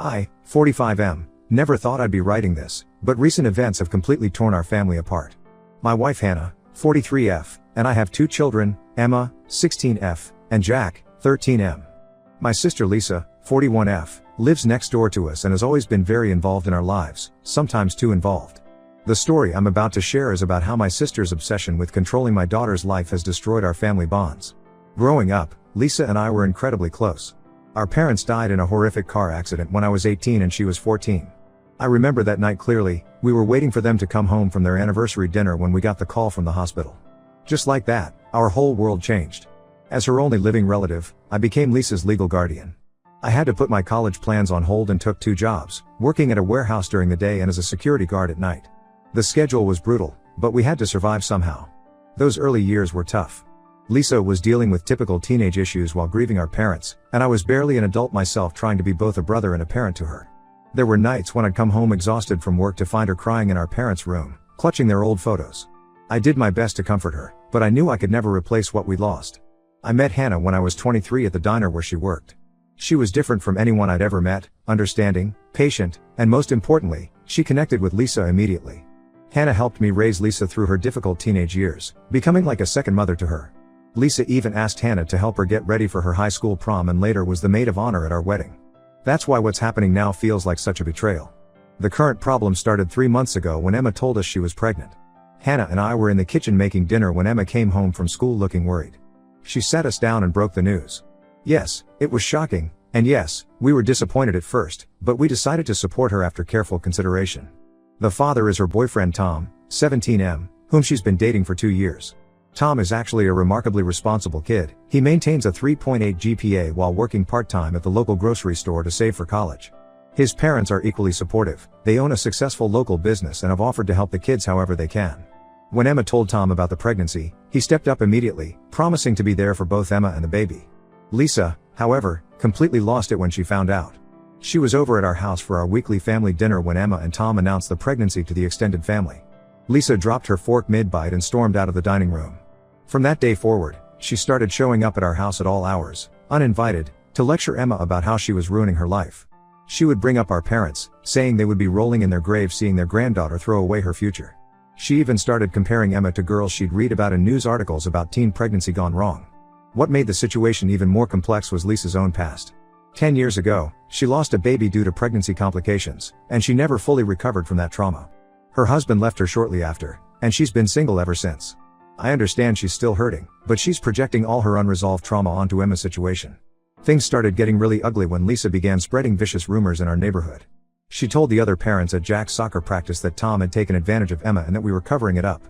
I, 45M, never thought I'd be writing this, but recent events have completely torn our family apart. My wife Hannah, 43F, and I have two children, Emma, 16F, and Jack, 13M. My sister Lisa, 41F, lives next door to us and has always been very involved in our lives, sometimes too involved. The story I'm about to share is about how my sister's obsession with controlling my daughter's life has destroyed our family bonds. Growing up, Lisa and I were incredibly close. Our parents died in a horrific car accident when I was 18 and she was 14. I remember that night clearly. We were waiting for them to come home from their anniversary dinner when we got the call from the hospital. Just like that, our whole world changed. As her only living relative, I became Lisa's legal guardian. I had to put my college plans on hold and took two jobs, working at a warehouse during the day and as a security guard at night. The schedule was brutal, but we had to survive somehow. Those early years were tough. Lisa was dealing with typical teenage issues while grieving our parents, and I was barely an adult myself trying to be both a brother and a parent to her. There were nights when I'd come home exhausted from work to find her crying in our parents' room, clutching their old photos. I did my best to comfort her, but I knew I could never replace what we'd lost. I met Hannah when I was 23 at the diner where she worked. She was different from anyone I'd ever met, understanding, patient, and most importantly, she connected with Lisa immediately. Hannah helped me raise Lisa through her difficult teenage years, becoming like a second mother to her. Lisa even asked Hannah to help her get ready for her high school prom and later was the maid of honor at our wedding. That's why what's happening now feels like such a betrayal. The current problem started 3 months ago when Emma told us she was pregnant. Hannah and I were in the kitchen making dinner when Emma came home from school looking worried. She sat us down and broke the news. Yes, it was shocking, and yes, we were disappointed at first, but we decided to support her after careful consideration. The father is her boyfriend Tom, 17M, whom she's been dating for 2 years. Tom is actually a remarkably responsible kid. He maintains a 3.8 GPA while working part-time at the local grocery store to save for college. His parents are equally supportive. They own a successful local business and have offered to help the kids however they can. When Emma told Tom about the pregnancy, he stepped up immediately, promising to be there for both Emma and the baby. Lisa, however, completely lost it when she found out. She was over at our house for our weekly family dinner when Emma and Tom announced the pregnancy to the extended family. Lisa dropped her fork mid-bite and stormed out of the dining room. From that day forward, she started showing up at our house at all hours, uninvited, to lecture Emma about how she was ruining her life. She would bring up our parents, saying they would be rolling in their grave seeing their granddaughter throw away her future. She even started comparing Emma to girls she'd read about in news articles about teen pregnancy gone wrong. What made the situation even more complex was Lisa's own past. 10 years ago, she lost a baby due to pregnancy complications, and she never fully recovered from that trauma. Her husband left her shortly after, and she's been single ever since. I understand she's still hurting, but she's projecting all her unresolved trauma onto Emma's situation. Things started getting really ugly when Lisa began spreading vicious rumors in our neighborhood. She told the other parents at Jack's soccer practice that Tom had taken advantage of Emma and that we were covering it up.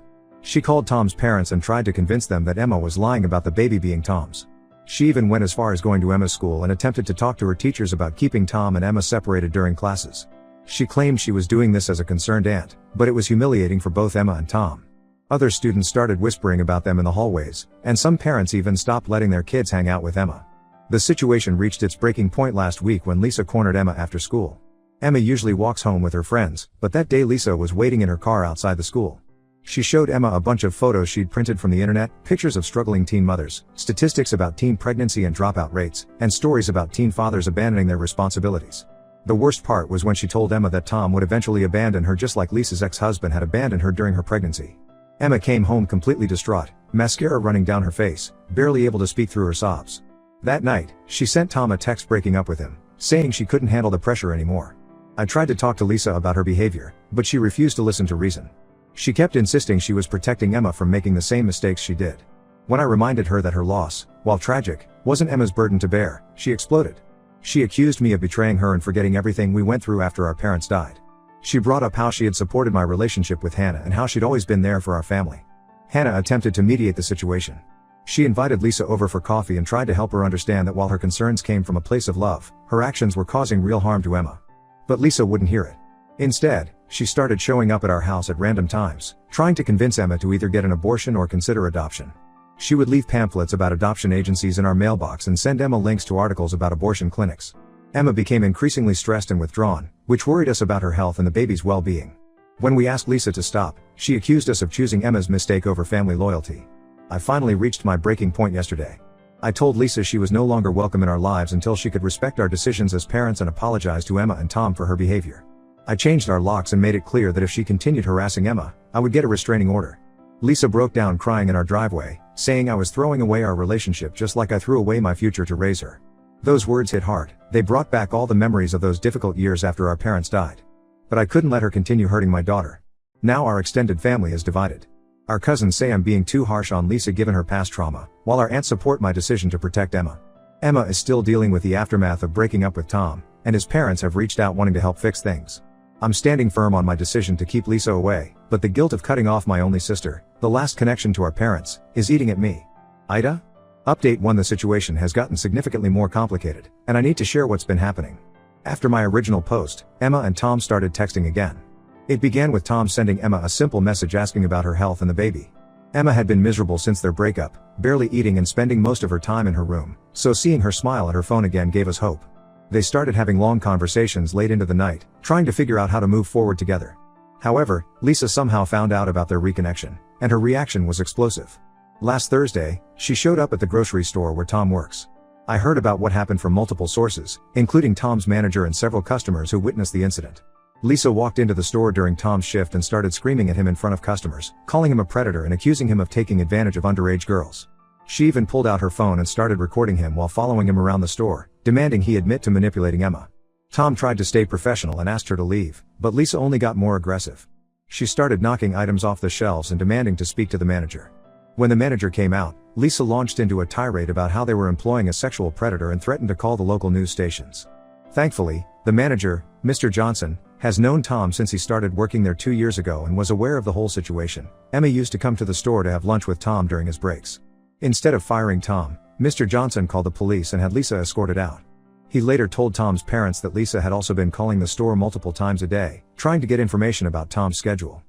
She called Tom's parents and tried to convince them that Emma was lying about the baby being Tom's. She even went as far as going to Emma's school and attempted to talk to her teachers about keeping Tom and Emma separated during classes. She claimed she was doing this as a concerned aunt, but it was humiliating for both Emma and Tom. Other students started whispering about them in the hallways, and some parents even stopped letting their kids hang out with Emma. The situation reached its breaking point last week when Lisa cornered Emma after school. Emma usually walks home with her friends, but that day Lisa was waiting in her car outside the school. She showed Emma a bunch of photos she'd printed from the internet, pictures of struggling teen mothers, statistics about teen pregnancy and dropout rates, and stories about teen fathers abandoning their responsibilities. The worst part was when she told Emma that Tom would eventually abandon her just like Lisa's ex-husband had abandoned her during her pregnancy. Emma came home completely distraught, mascara running down her face, barely able to speak through her sobs. That night, she sent Tom a text breaking up with him, saying she couldn't handle the pressure anymore. I tried to talk to Lisa about her behavior, but she refused to listen to reason. She kept insisting she was protecting Emma from making the same mistakes she did. When I reminded her that her loss, while tragic, wasn't Emma's burden to bear, she exploded. She accused me of betraying her and forgetting everything we went through after our parents died. She brought up how she had supported my relationship with Hannah and how she'd always been there for our family. Hannah attempted to mediate the situation. She invited Lisa over for coffee and tried to help her understand that while her concerns came from a place of love, her actions were causing real harm to Emma. But Lisa wouldn't hear it. Instead, she started showing up at our house at random times, trying to convince Emma to either get an abortion or consider adoption. She would leave pamphlets about adoption agencies in our mailbox and send Emma links to articles about abortion clinics. Emma became increasingly stressed and withdrawn, which worried us about her health and the baby's well-being. When we asked Lisa to stop, she accused us of choosing Emma's mistake over family loyalty. I finally reached my breaking point yesterday. I told Lisa she was no longer welcome in our lives until she could respect our decisions as parents and apologize to Emma and Tom for her behavior. I changed our locks and made it clear that if she continued harassing Emma, I would get a restraining order. Lisa broke down crying in our driveway, saying I was throwing away our relationship just like I threw away my future to raise her. Those words hit hard. They brought back all the memories of those difficult years after our parents died. But I couldn't let her continue hurting my daughter. Now our extended family is divided. Our cousins say I'm being too harsh on Lisa given her past trauma, while our aunts support my decision to protect Emma. Emma is still dealing with the aftermath of breaking up with Tom, and his parents have reached out wanting to help fix things. I'm standing firm on my decision to keep Lisa away, but the guilt of cutting off my only sister, the last connection to our parents, is eating at me. Ida? Update 1. The situation has gotten significantly more complicated, and I need to share what's been happening. After my original post, Emma and Tom started texting again. It began with Tom sending Emma a simple message asking about her health and the baby. Emma had been miserable since their breakup, barely eating and spending most of her time in her room, so seeing her smile at her phone again gave us hope. They started having long conversations late into the night, trying to figure out how to move forward together. However, Lisa somehow found out about their reconnection, and her reaction was explosive. Last Thursday, she showed up at the grocery store where Tom works. I heard about what happened from multiple sources, including Tom's manager and several customers who witnessed the incident. Lisa walked into the store during Tom's shift and started screaming at him in front of customers, calling him a predator and accusing him of taking advantage of underage girls. She even pulled out her phone and started recording him while following him around the store, demanding he admit to manipulating Emma. Tom tried to stay professional and asked her to leave, but Lisa only got more aggressive. She started knocking items off the shelves and demanding to speak to the manager. When the manager came out, Lisa launched into a tirade about how they were employing a sexual predator and threatened to call the local news stations. Thankfully, the manager, Mr. Johnson, has known Tom since he started working there 2 years ago and was aware of the whole situation. Emma used to come to the store to have lunch with Tom during his breaks. Instead of firing Tom, Mr. Johnson called the police and had Lisa escorted out. He later told Tom's parents that Lisa had also been calling the store multiple times a day, trying to get information about Tom's schedule.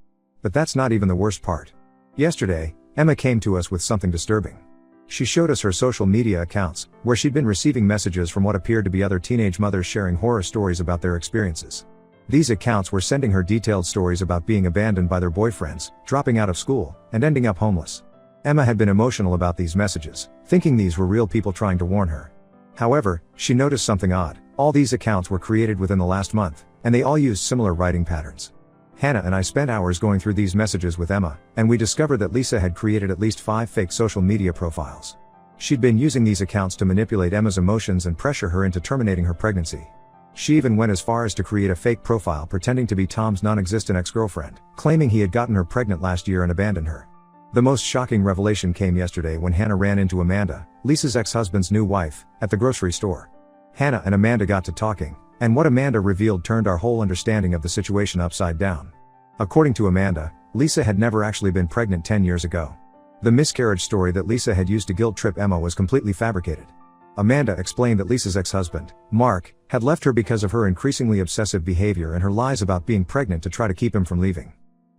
But that's not even the worst part. Yesterday, Emma came to us with something disturbing. She showed us her social media accounts, where she'd been receiving messages from what appeared to be other teenage mothers sharing horror stories about their experiences. These accounts were sending her detailed stories about being abandoned by their boyfriends, dropping out of school, and ending up homeless. Emma had been emotional about these messages, thinking these were real people trying to warn her. However, she noticed something odd. All these accounts were created within the last month, and they all used similar writing patterns. Hannah and I spent hours going through these messages with Emma, and we discovered that Lisa had created at least 5 fake social media profiles. She'd been using these accounts to manipulate Emma's emotions and pressure her into terminating her pregnancy. She even went as far as to create a fake profile pretending to be Tom's non-existent ex-girlfriend, claiming he had gotten her pregnant last year and abandoned her. The most shocking revelation came yesterday when Hannah ran into Amanda, Lisa's ex-husband's new wife, at the grocery store. Hannah and Amanda got to talking, and what Amanda revealed turned our whole understanding of the situation upside down. According to Amanda, Lisa had never actually been pregnant 10 years ago. The miscarriage story that Lisa had used to guilt trip Emma was completely fabricated. Amanda explained that Lisa's ex-husband, Mark, had left her because of her increasingly obsessive behavior and her lies about being pregnant to try to keep him from leaving.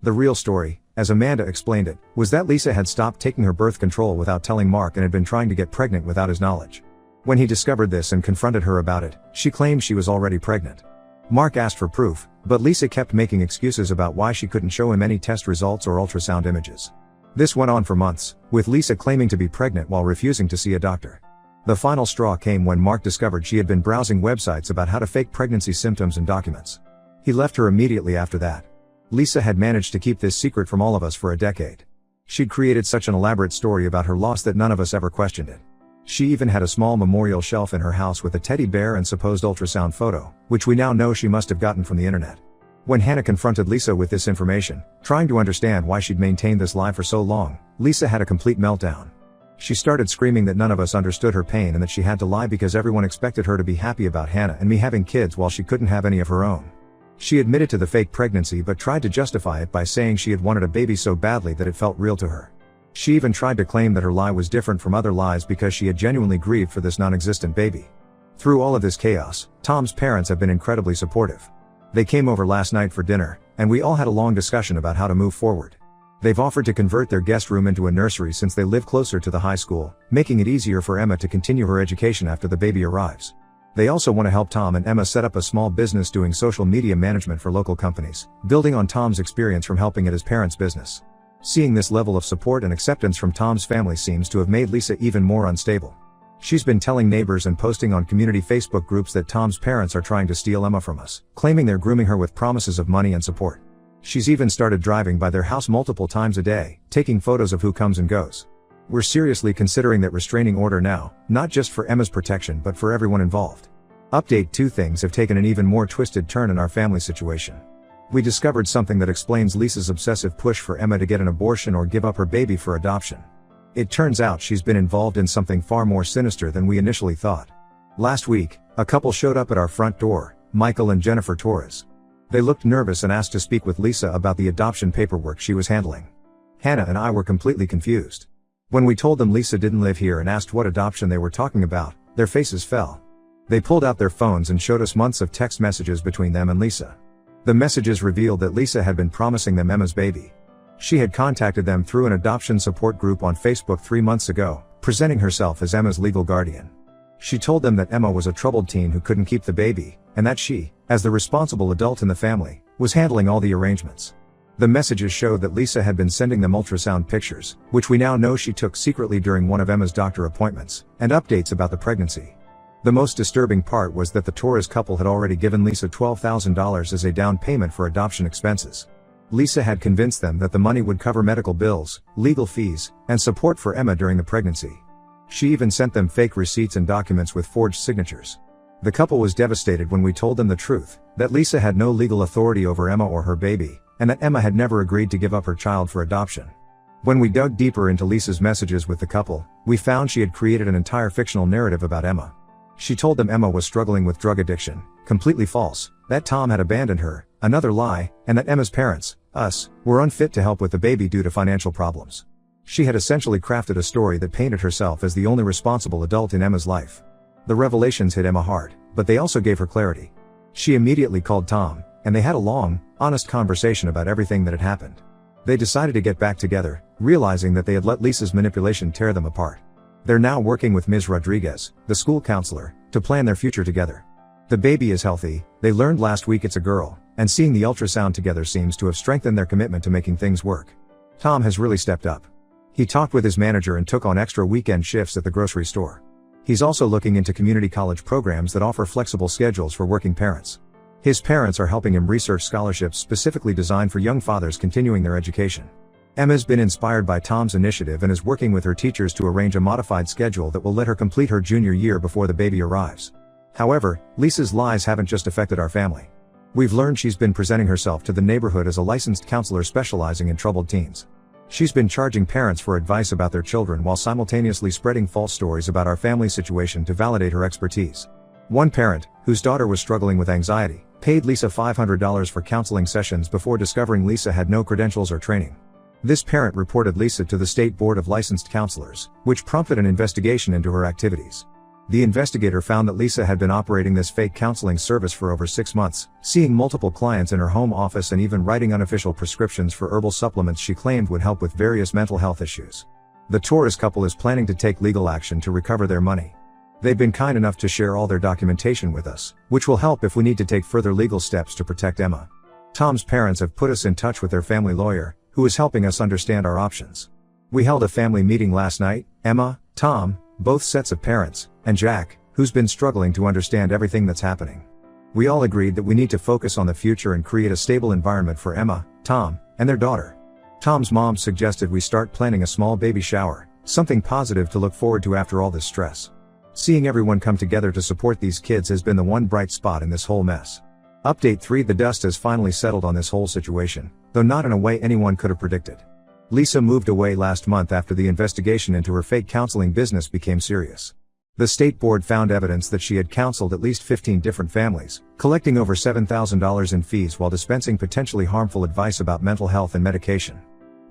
The real story, as Amanda explained it, was that Lisa had stopped taking her birth control without telling Mark and had been trying to get pregnant without his knowledge. When he discovered this and confronted her about it, she claimed she was already pregnant. Mark asked for proof, but Lisa kept making excuses about why she couldn't show him any test results or ultrasound images. This went on for months, with Lisa claiming to be pregnant while refusing to see a doctor. The final straw came when Mark discovered she had been browsing websites about how to fake pregnancy symptoms and documents. He left her immediately after that. Lisa had managed to keep this secret from all of us for a decade. She'd created such an elaborate story about her loss that none of us ever questioned it. She even had a small memorial shelf in her house with a teddy bear and supposed ultrasound photo, which we now know she must have gotten from the internet. When Hannah confronted Lisa with this information, trying to understand why she'd maintained this lie for so long, Lisa had a complete meltdown. She started screaming that none of us understood her pain and that she had to lie because everyone expected her to be happy about Hannah and me having kids while she couldn't have any of her own. She admitted to the fake pregnancy but tried to justify it by saying she had wanted a baby so badly that it felt real to her. She even tried to claim that her lie was different from other lies because she had genuinely grieved for this non-existent baby. Through all of this chaos, Tom's parents have been incredibly supportive. They came over last night for dinner, and we all had a long discussion about how to move forward. They've offered to convert their guest room into a nursery since they live closer to the high school, making it easier for Emma to continue her education after the baby arrives. They also want to help Tom and Emma set up a small business doing social media management for local companies, building on Tom's experience from helping at his parents' business. Seeing this level of support and acceptance from Tom's family seems to have made Lisa even more unstable. She's been telling neighbors and posting on community Facebook groups that Tom's parents are trying to steal Emma from us, claiming they're grooming her with promises of money and support. She's even started driving by their house multiple times a day, taking photos of who comes and goes. We're seriously considering that restraining order now, not just for Emma's protection but for everyone involved. Update: 2 things have taken an even more twisted turn in our family situation. We discovered something that explains Lisa's obsessive push for Emma to get an abortion or give up her baby for adoption. It turns out she's been involved in something far more sinister than we initially thought. Last week, a couple showed up at our front door, Michael and Jennifer Torres. They looked nervous and asked to speak with Lisa about the adoption paperwork she was handling. Hannah and I were completely confused. When we told them Lisa didn't live here and asked what adoption they were talking about, their faces fell. They pulled out their phones and showed us months of text messages between them and Lisa. The messages revealed that Lisa had been promising them Emma's baby. She had contacted them through an adoption support group on Facebook 3 months ago, presenting herself as Emma's legal guardian. She told them that Emma was a troubled teen who couldn't keep the baby, and that she, as the responsible adult in the family, was handling all the arrangements. The messages showed that Lisa had been sending them ultrasound pictures, which we now know she took secretly during one of Emma's doctor appointments, and updates about the pregnancy. The most disturbing part was that the Torres couple had already given Lisa $12,000 as a down payment for adoption expenses. Lisa had convinced them that the money would cover medical bills, legal fees, and support for Emma during the pregnancy. She even sent them fake receipts and documents with forged signatures. The couple was devastated when we told them the truth, that Lisa had no legal authority over Emma or her baby, and that Emma had never agreed to give up her child for adoption. When we dug deeper into Lisa's messages with the couple, we found she had created an entire fictional narrative about Emma. She told them Emma was struggling with drug addiction, completely false, that Tom had abandoned her, another lie, and that Emma's parents, us, were unfit to help with the baby due to financial problems. She had essentially crafted a story that painted herself as the only responsible adult in Emma's life. The revelations hit Emma hard, but they also gave her clarity. She immediately called Tom, and they had a long, honest conversation about everything that had happened. They decided to get back together, realizing that they had let Lisa's manipulation tear them apart. They're now working with Ms. Rodriguez, the school counselor, to plan their future together. The baby is healthy, they learned last week it's a girl, and seeing the ultrasound together seems to have strengthened their commitment to making things work. Tom has really stepped up. He talked with his manager and took on extra weekend shifts at the grocery store. He's also looking into community college programs that offer flexible schedules for working parents. His parents are helping him research scholarships specifically designed for young fathers continuing their education. Emma's been inspired by Tom's initiative and is working with her teachers to arrange a modified schedule that will let her complete her junior year before the baby arrives. However, Lisa's lies haven't just affected our family. We've learned she's been presenting herself to the neighborhood as a licensed counselor specializing in troubled teens. She's been charging parents for advice about their children while simultaneously spreading false stories about our family situation to validate her expertise. One parent, whose daughter was struggling with anxiety, paid Lisa $500 for counseling sessions before discovering Lisa had no credentials or training. This parent reported Lisa to the State Board of Licensed Counselors, which prompted an investigation into her activities. The investigator found that Lisa had been operating this fake counseling service for over 6 months, seeing multiple clients in her home office and even writing unofficial prescriptions for herbal supplements she claimed would help with various mental health issues. The Torres couple is planning to take legal action to recover their money. They've been kind enough to share all their documentation with us, which will help if we need to take further legal steps to protect Emma. Tom's parents have put us in touch with their family lawyer, who is helping us understand our options. We held a family meeting last night, Emma, Tom, both sets of parents, and Jack, who's been struggling to understand everything that's happening. We all agreed that we need to focus on the future and create a stable environment for Emma, Tom, and their daughter. Tom's mom suggested we start planning a small baby shower, something positive to look forward to after all this stress. Seeing everyone come together to support these kids has been the one bright spot in this whole mess. Update 3: The dust has finally settled on this whole situation, though not in a way anyone could have predicted. Lisa moved away last month after the investigation into her fake counseling business became serious. The state board found evidence that she had counseled at least 15 different families, collecting over $7,000 in fees while dispensing potentially harmful advice about mental health and medication.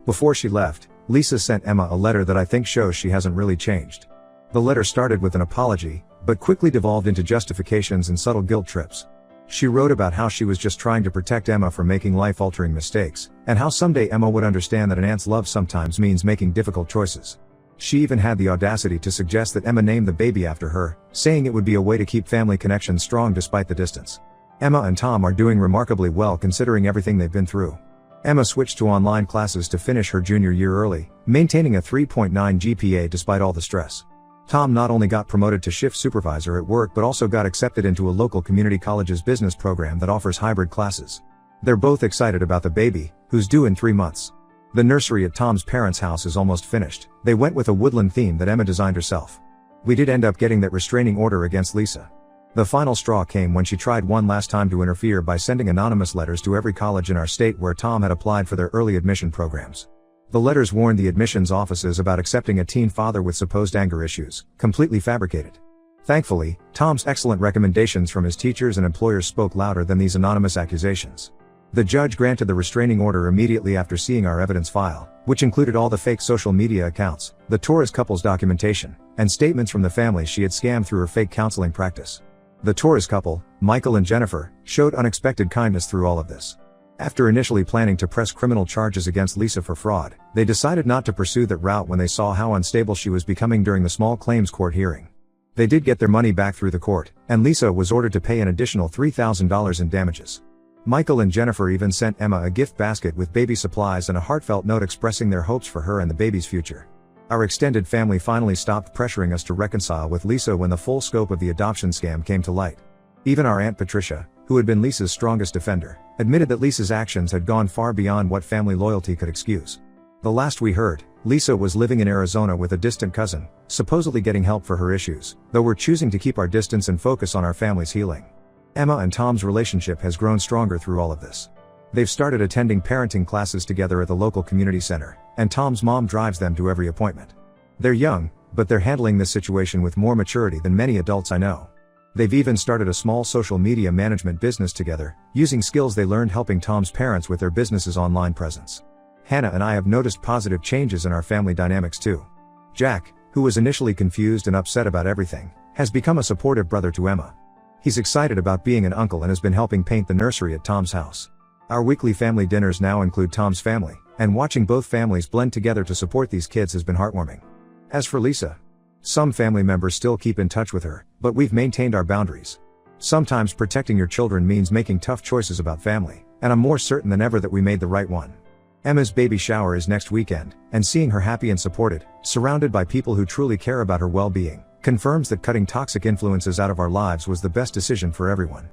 Before she left, Lisa sent Emma a letter that I think shows she hasn't really changed. The letter started with an apology, but quickly devolved into justifications and subtle guilt trips. She wrote about how she was just trying to protect Emma from making life-altering mistakes, and how someday Emma would understand that an aunt's love sometimes means making difficult choices. She even had the audacity to suggest that Emma name the baby after her, saying it would be a way to keep family connections strong despite the distance. Emma and Tom are doing remarkably well considering everything they've been through. Emma switched to online classes to finish her junior year early, maintaining a 3.9 GPA despite all the stress. Tom not only got promoted to shift supervisor at work but also got accepted into a local community college's business program that offers hybrid classes. They're both excited about the baby, who's due in 3 months. The nursery at Tom's parents' house is almost finished. They went with a woodland theme that Emma designed herself. We did end up getting that restraining order against Lisa. The final straw came when she tried one last time to interfere by sending anonymous letters to every college in our state where Tom had applied for their early admission programs. The letters warned the admissions offices about accepting a teen father with supposed anger issues, completely fabricated. Thankfully, Tom's excellent recommendations from his teachers and employers spoke louder than these anonymous accusations. The judge granted the restraining order immediately after seeing our evidence file, which included all the fake social media accounts, the Torres couple's documentation, and statements from the family she had scammed through her fake counseling practice. The Torres couple, Michael and Jennifer, showed unexpected kindness through all of this. After initially planning to press criminal charges against Lisa for fraud, they decided not to pursue that route when they saw how unstable she was becoming during the small claims court hearing. They did get their money back through the court, and Lisa was ordered to pay an additional $3,000 in damages. Michael and Jennifer even sent Emma a gift basket with baby supplies and a heartfelt note expressing their hopes for her and the baby's future. Our extended family finally stopped pressuring us to reconcile with Lisa when the full scope of the adoption scam came to light. Even our Aunt Patricia, who had been Lisa's strongest defender, admitted that Lisa's actions had gone far beyond what family loyalty could excuse. The last we heard, Lisa was living in Arizona with a distant cousin, supposedly getting help for her issues, though we're choosing to keep our distance and focus on our family's healing. Emma and Tom's relationship has grown stronger through all of this. They've started attending parenting classes together at the local community center, and Tom's mom drives them to every appointment. They're young, but they're handling this situation with more maturity than many adults I know. They've even started a small social media management business together, using skills they learned helping Tom's parents with their business's online presence. Hannah and I have noticed positive changes in our family dynamics too. Jack, who was initially confused and upset about everything, has become a supportive brother to Emma. He's excited about being an uncle and has been helping paint the nursery at Tom's house. Our weekly family dinners now include Tom's family, and watching both families blend together to support these kids has been heartwarming. As for Lisa, some family members still keep in touch with her, but we've maintained our boundaries. Sometimes protecting your children means making tough choices about family, and I'm more certain than ever that we made the right one. Emma's baby shower is next weekend, and seeing her happy and supported, surrounded by people who truly care about her well-being, confirms that cutting toxic influences out of our lives was the best decision for everyone.